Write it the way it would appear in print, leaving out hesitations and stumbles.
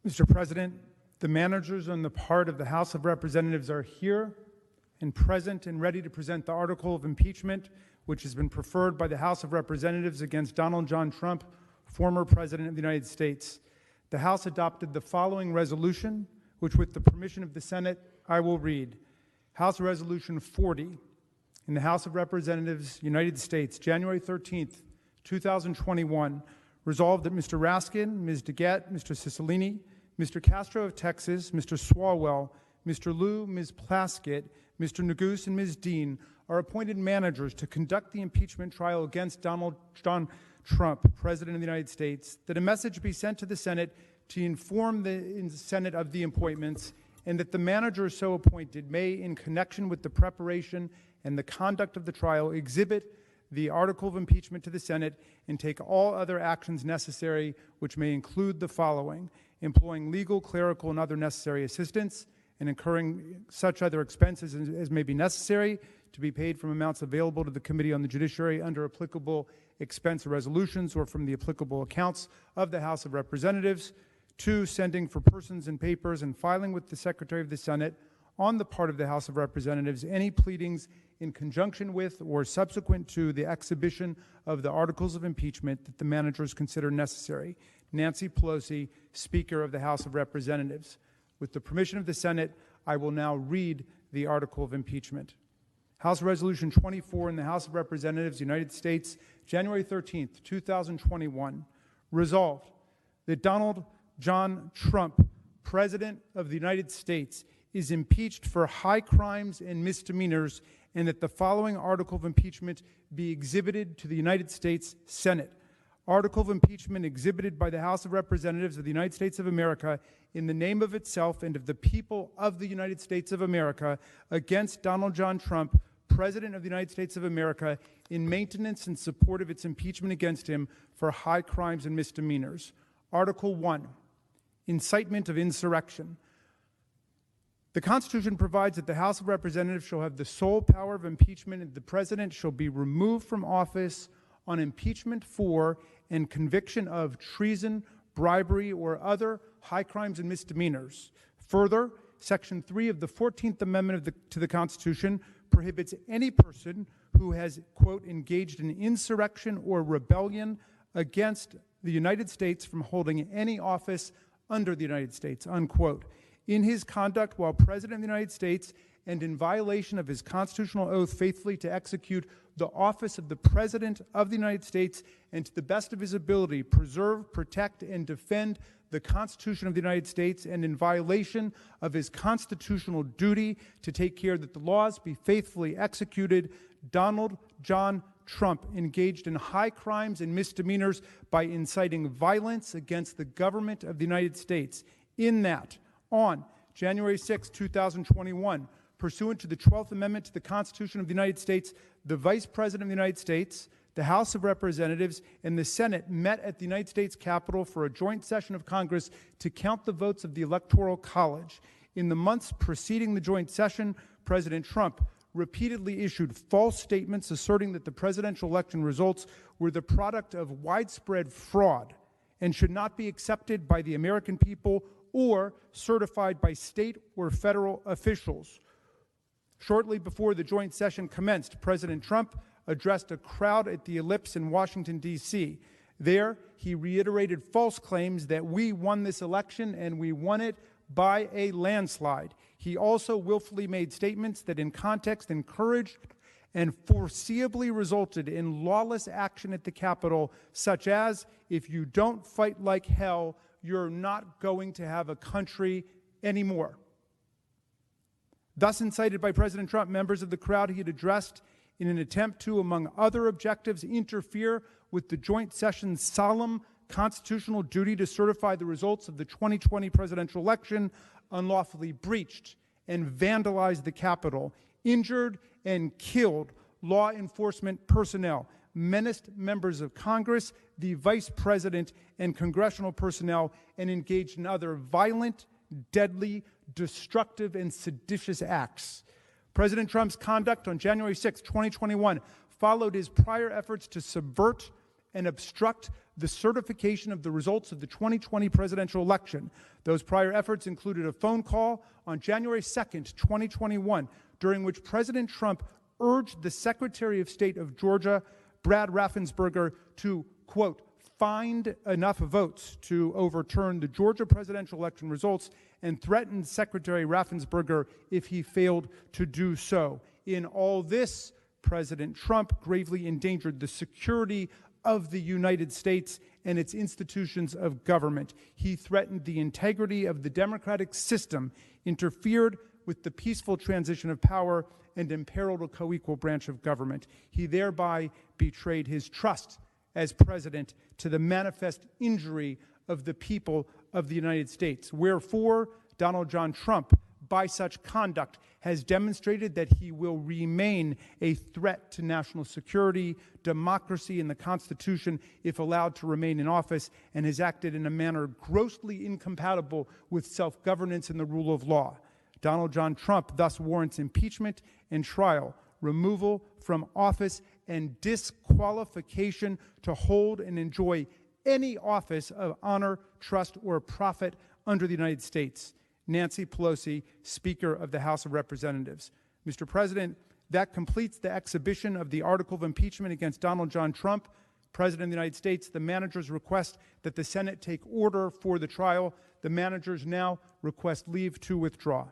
Mr. President, the managers on the part of the House of Representatives are here and present and ready to present the article of impeachment, which has been preferred by the House of Representatives against Donald John Trump, former President of the United States. The House adopted the following resolution, which with the permission of the Senate, I will read. House Resolution 40 in the House of Representatives, United States, January 13th, 2021, resolved that Mr. Raskin, Ms. DeGette, Mr. Cicilline, Mr. Castro of Texas, Mr. Swalwell, Mr. Liu, Ms. Plaskett, Mr. Neguse, and Ms. Dean are appointed managers to conduct the impeachment trial against Donald John Trump, President of the United States, that a message be sent to the Senate to inform the Senate of the appointments, and that the managers so appointed may, in connection with the preparation and the conduct of the trial, exhibit the article of impeachment to the Senate and take all other actions necessary, which may include the following: employing legal, clerical, and other necessary assistance, and incurring such other expenses as may be necessary to be paid from amounts available to the Committee on the Judiciary under applicable expense resolutions or from the applicable accounts of the House of Representatives. 2, sending for persons and papers and filing with the Secretary of the Senate on the part of the House of Representatives any pleadings in conjunction with or subsequent to the exhibition of the articles of impeachment that the managers consider necessary. Nancy Pelosi, Speaker of the House of Representatives. With the permission of the Senate, I will now read the article of impeachment. House Resolution 24 in the House of Representatives, United States, January 13th, 2021. Resolved that Donald John Trump, President of the United States, is impeached for high crimes and misdemeanors, and that the following article of impeachment be exhibited to the United States Senate. Article of impeachment exhibited by the House of Representatives of the United States of America in the name of itself and of the people of the United States of America against Donald John Trump, President of the United States of America, in maintenance and support of its impeachment against him for high crimes and misdemeanors. Article 1, incitement of insurrection. The Constitution provides that the House of Representatives shall have the sole power of impeachment, and the President shall be removed from office on impeachment for and conviction of treason, bribery, or other high crimes and misdemeanors. Further, Section 3 of the 14th Amendment to the Constitution prohibits any person who has, quote, engaged in insurrection or rebellion against the United States from holding any office under the United States, unquote. In his conduct while President of the United States and in violation of his constitutional oath faithfully to execute the office of the President of the United States and to the best of his ability preserve, protect, and defend the Constitution of the United States, and in violation of his constitutional duty to take care that the laws be faithfully executed, Donald John Trump engaged in high crimes and misdemeanors by inciting violence against the government of the United States, in that on January 6, 2021, pursuant to the 12th Amendment to the Constitution of the United States, the Vice President of the United States, the House of Representatives, and the Senate met at the United States Capitol for a joint session of Congress to count the votes of the Electoral College. In the months preceding the joint session, President Trump repeatedly issued false statements asserting that the presidential election results were the product of widespread fraud and should not be accepted by the American people or certified by state or federal officials. Shortly before the joint session commenced, President Trump addressed a crowd at the Ellipse in Washington, D.C. There, he reiterated false claims that we won this election and we won it by a landslide. He also willfully made statements that in context encouraged and foreseeably resulted in lawless action at the Capitol, such as, if you don't fight like hell, you're not going to have a country anymore. Thus incited by President Trump, members of the crowd he had addressed in an attempt to, among other objectives, interfere with the joint session's solemn constitutional duty to certify the results of the 2020 presidential election, unlawfully breached and vandalized the Capitol, injured and killed law enforcement personnel, menaced members of Congress, the Vice President, and congressional personnel, and engaged in other violent, deadly, destructive, and seditious acts. President Trump's conduct on January 6, 2021 followed his prior efforts to subvert and obstruct the certification of the results of the 2020 presidential election. Those prior efforts included a phone call on January 2nd, 2021, during which President Trump urged the Secretary of State of Georgia, Brad Raffensperger, to, quote, find enough votes to overturn the Georgia presidential election results, and threatened Secretary Raffensperger if he failed to do so. In all this, President Trump gravely endangered the security of the United States and its institutions of government. He threatened the integrity of the democratic system, interfered with the peaceful transition of power, and imperiled a co-equal branch of government. He thereby betrayed his trust as president to the manifest injury of the people of the United States. Wherefore, Donald John Trump, by such conduct, has demonstrated that he will remain a threat to national security, democracy, and the Constitution if allowed to remain in office, and has acted in a manner grossly incompatible with self-governance and the rule of law. Donald John Trump thus warrants impeachment and trial, removal from office, and disqualification to hold and enjoy any office of honor, trust, or profit under the United States. Nancy Pelosi, Speaker of the House of Representatives. Mr. President, that completes the exhibition of the article of impeachment against Donald John Trump, President of the United States. The managers request that the Senate take order for the trial. The managers now request leave to withdraw.